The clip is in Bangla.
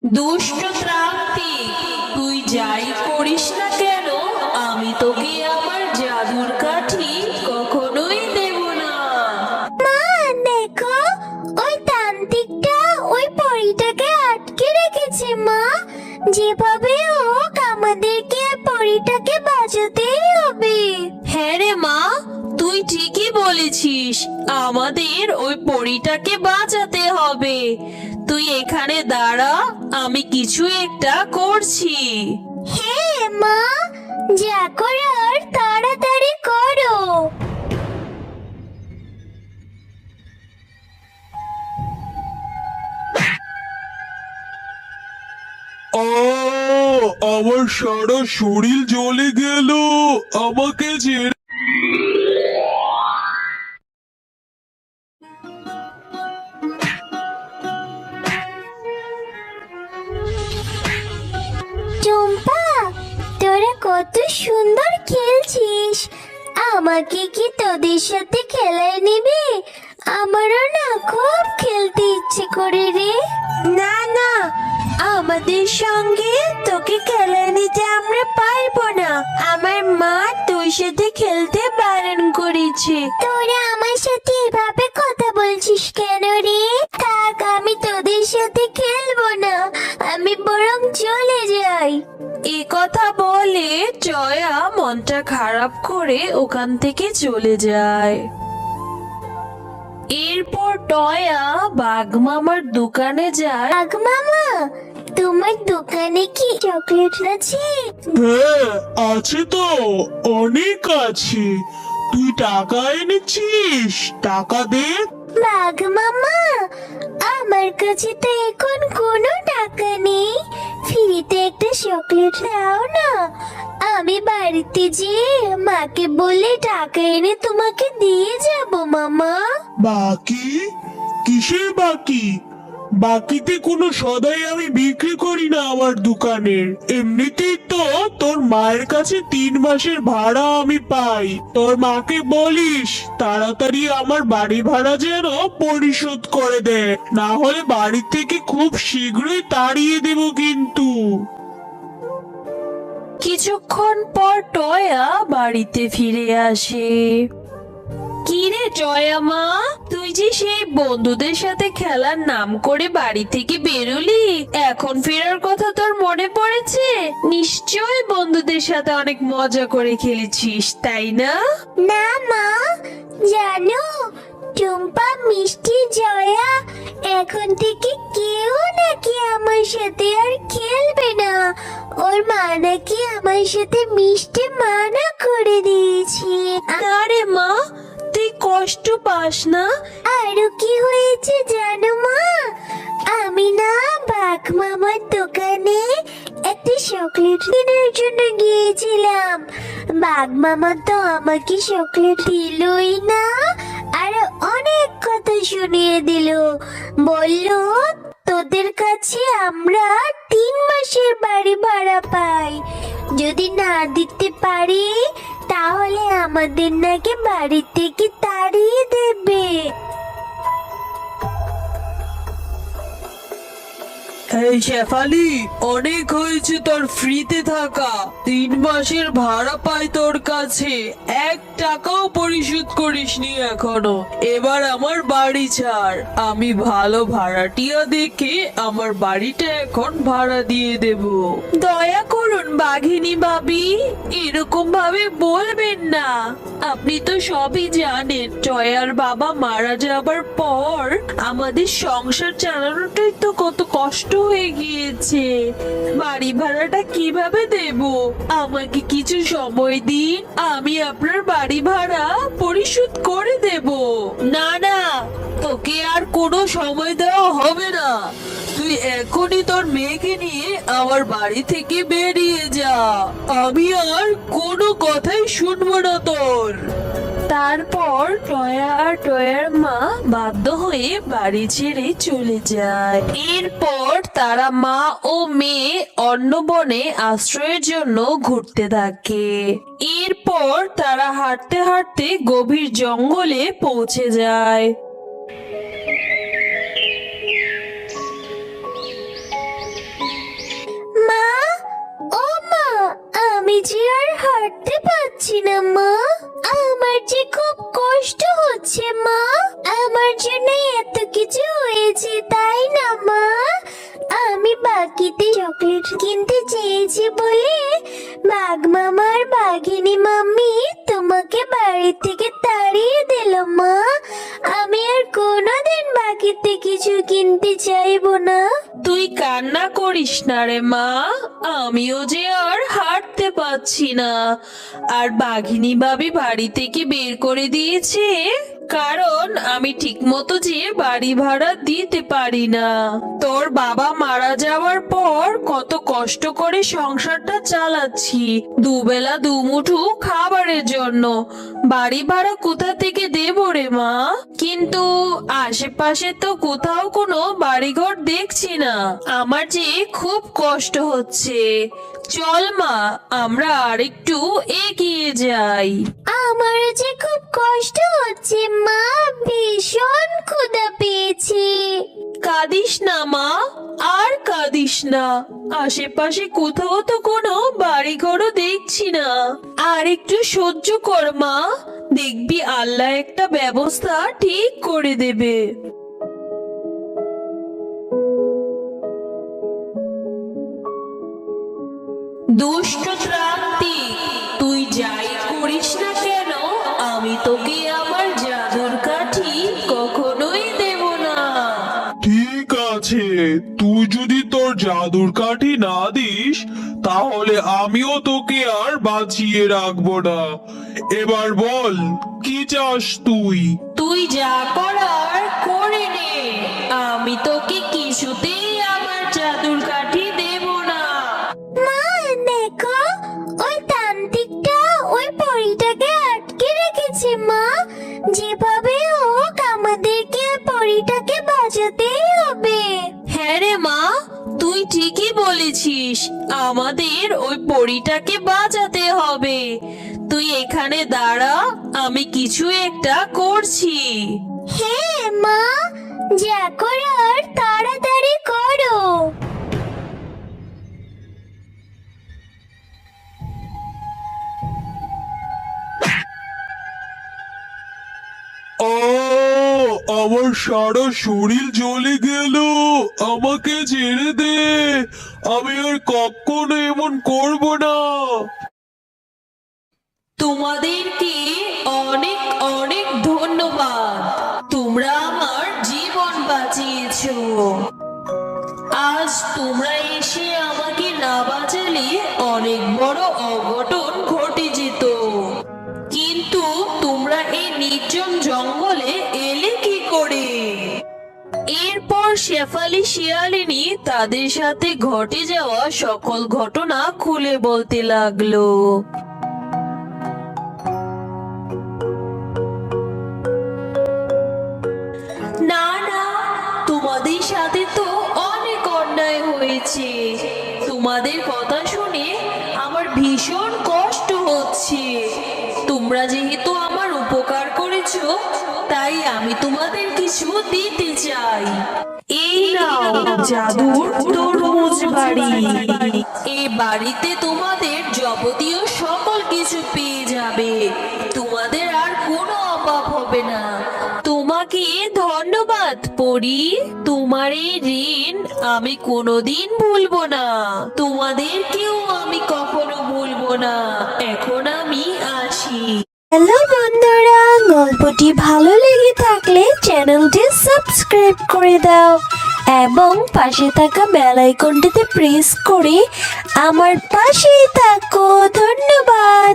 দুষ্ট ত্রান্তি, তুই যাই করিস না কেন, আমি তোকে আমার জাদুর কাঠি কখনোই দেব না। মা, দেখো, ওই তান্ত্রিকটা ওই পরীটাকে আটকে রেখেছে। মা, যেভাবে হোক আমাদেরকে পরীটাকে বাঁচাতেই হবে। হ্যাঁ রে মা, তুই ঠিকই বলেছিস, আমাদের ওই পরীটাকে বাঁচাতে হবে। তুই এখানে দাঁড়া, আমি কিছু একটা করছি। হ্যাঁ মা, যা করার তাড়াতাড়ি করো। আমার সারা শরীর জ্বলে গেল, আমাকে ছেড়ে। টুম্পা, তোরা কত সুন্দর খেলছিস। আমাকে কি তোদের সাথে খেলায় নিবি? আমারও না খুব খেলতে ইচ্ছে করে রে। না না, আমাদের সঙ্গে তোকে খেলায় নিতে আমরা পারবো না। আমার মা তোর সাথে খেলতে বারণ করেছে। তোরা আমার সাথে এভাবে কথা বলছিস কেন রে? থাক, আমি তোদের সাথে খেলবো না, আমি বরং চলে যাই। এ কথা বলে জয়া মনটা খারাপ করে ওখান থেকে চলে যায়। এরপর টয়া বাঘ মামার দোকানে যায়। বাঘ মামা, তোমার দোকানে কি চকলেট আছে? হ্যাঁ, আছে তো, অনেক আছে। তুই টাকা এনেছিস? টাকা দে। বাঘ মামা, আমার কাছে তো এখন কোনো টাকা নেই। ফ্রিতে একটা চকলেট দাও না, আমি বাড়িতে যেয়ে মাকে বলে টাকা এনে তোমাকে দিয়ে যাব মামা। বাকি? কিসের বাকি? বাকিতে কোনো সদাই আমি বিক্রি করি না আমার দোকানের। এমনিতেই তো তোর মায়ের কাছে 3 মাসের ভাড়া আমি পাই। তোর মাকে বলিস তাড়াতাড়ি আমার বাড়ি ভাড়া যেন পরিশোধ করে দেয়, না হলে বাড়ি থেকে খুব শীঘ্রই তাড়িয়ে দেব কিন্তু। কিছুক্ষণ পর টয়া বাড়িতে ফিরে আসে। কি রে টয়া মা, তুই যে সেই বন্ধুদের সাথে খেলার নাম করে বাড়ি থেকে বেরোলি, এখন ফেরার কথা তোর মনে পড়েছে? নিশ্চয়ই বন্ধুদের সাথে অনেক মজা করে খেলেছিস, তাই না? না মা, জানো, টুম্পা, মিষ্টি, জয়া এখন থেকে কেউ নাকি আমার সাথে আর খেলবে না। ওর মা নাকি আমার সাথে মিষ্টি মানা করে দিয়েছে। না রে মা, তুই কষ্ট পাস না। আরো কি হয়েছে জানো মা? আমি না বাঘ মামার দোকানে একটা চকলেট কেনার জন্য গিয়েছিলাম। বাঘ মামা তো আমাকে চকলেট দিলই না, আর অনেক কথা শুনিয়ে দিল। বলল তোদের কাছে আমরা 3 মাসের বাড়ি ভাড়া পাই, যদি না দিতে পারি তাহলে আমাদের নাকি বাড়ি থেকে তাড়িয়ে দেবে। এই শেফালি, অনেক হয়েছে তোর ফ্রিতে থাকা। 3 মাসের ভাড়া পাই তোর কাছে, 1 টাকাও পরিশোধ করিসনি এখনো। এবার আমার বাড়ি ছাড়, আমি ভালো ভাড়াটিয়া দেখে আমার বাড়িটা এখন ভাড়া দিয়ে দেব। দয়া করুন বাঘিনী ভাবি, এরকম ভাবে বলবেন না। আপনি তো সবই জানেন, জয়ার বাবা মারা যাবার পর আমাদের সংসার চালানোটাই তো কত কষ্ট হয়ে গিয়েছে। বাড়ি ভাড়াটা কিভাবে দেব? আমাকে কিছু সময় দিন, আমি আপনার বাড়ি ভাড়া পরিশোধ করে দেব। না না, তোকে আর কোনো সময় দেওয়া হবে না। তুই এখনই তোর মেয়েকে নিয়ে আমার বাড়ি থেকে বেরিয়ে যা, আমি আর কোনো কথাই শুনবো না তোর। তারপর টয়া আর টয়ার মা বাধ্য হয়ে বাড়ি ছেড়ে চলে যায়। এরপর তারা মা ও মেয়ে অন্য বনে আশ্রয়ের জন্য ঘুরতে থাকে। এরপর তারা হাঁটতে হাঁটতে গভীর জঙ্গলে পৌঁছে যায়। না মা, আমার যে খুব কষ্ট হচ্ছে মা, আমার জন্য এত কিছু হয়েছে তাই না মা? আমি বাকিতে চকলেট কিনতে চেয়েছি বলে বাঘ মামা আর বাঘিনী মাম্মি তোমাকে বাড়ি থেকে তাড়িয়ে দিল মা। আমি আর কোনোদিন বাকিতে কিছু কিনতে চাইবো না। তুই কান্না করিস না রে মা, আমিও যে আর হাঁটতে পারছি না। আর বাঘিনী ভাবি বাড়ি থেকে বের করে দিয়েছে কারণ আমি ঠিকমতো যে বাড়ি ভাড়া দিতে পারি না। তোর বাবা মারা যাওয়ার পর কত কষ্ট করে সংসারটা চালাচ্ছি, দুবেলা দুমুঠো খাবারের জন্য। বাড়ি ভাড়া কোথা থেকে দেব রে মা? কিন্তু আশেপাশে তো কোথাও কোনো বাড়িঘর দেখছি না, আমার যে খুব কষ্ট হচ্ছে। চল মা, আমরা আরেকটু এগিয়ে যাই। আমার যে খুব কষ্ট হচ্ছে মা, ভীষণ ক্ষুধা পেয়েছে। কাঁদিস না মা, আর কাঁদিস না। আশেপাশে কোথাও তো কোনো বাড়িঘরও দেখছি না। আর একটু সহ্য কর মা, দেখবি আল্লাহ একটা ব্যবস্থা ঠিক করে দেবে। দুষ্ট ত্রান্তিক, তুই যাই করিস না কেন, আমি তোকে আমার জাদুর কাঠি কখনোই দেব না। ঠিক আছে, তুই যদি তোর জাদুর কাঠি না দিস তাহলে আমিও তোকে আর বাঁচিয়ে রাখবো না। এবার বল, কি চাস তুই? তুই যা করার করে নে, আমি তোকে কিছুতেই আমার জাদুর কাঠি দেব না। মা দেখো, ওই তান্ত্রিকটা ওই পরীটাকে আটকে রেখেছে মা। যেভাবে হোক আমাদেরকে পরীটাকে বাঁচাতেই হবে। হ্যাঁ রে মা, তুই ঠিকই বলেছিস, আমাদের ওই পরীটাকে বাঁচাতে হবে। তুই এখানে দাঁড়া, আমি কিছু একটা করছি। হ্যাঁ মা, যা করার তাড়াতাড়ি করো। আমার সারা শরীর জ্বলে গেল, আমাকে ছেড়ে দে, আমি আর কখনো এমন করব না। তোমাদেরকে অনেক অনেক ধন্যবাদ, তোমরা আমার জীবন বাঁচিয়েছো। আজ তোমরা এসে আমাকে না বাঁচালে অনেক বড় অঘটন ঘটে যেত। কিন্তু তোমরা এই নির্জন জঙ্গলে এলে কি করে? এরপর শেফালি শিয়ালিনী তাদের সাথে ঘটে যাওয়া সকল ঘটনা খুলে বলতে লাগলো। না না, তোমাদের সাথে তো অনেক অন্যায় হয়েছে। তোমাদের কথা শুনে আমার ভীষণ কষ্ট হচ্ছে। তোমরা যেহেতু আমার উপকার করেছো, তাই আমি তোমাদের কিছু দিতে চাই। এই নাও জাদুর তরমুজ বাড়ি। এই বাড়িতে তোমাদের যাবতীয় সকল কিছু পেয়ে যাবে, তোমাদের আর কোনো অভাব হবে না। তোমাকে ধন্যবাদ পরি, তোমার এই ঋণ আমি কোনোদিন ভুলবো না, তোমাদেরকেও আমি কখনো ভুলবো না। এখন আমি আসি। হ্যালো বন্ধুরা, গল্পটি ভালো লেগে থাকলে চ্যানেলটি সাবস্ক্রাইব করে দাও এবং পাশে থাকা বেল আইকনটিতে প্রেস করে আমার পাশেই থাকো। ধন্যবাদ।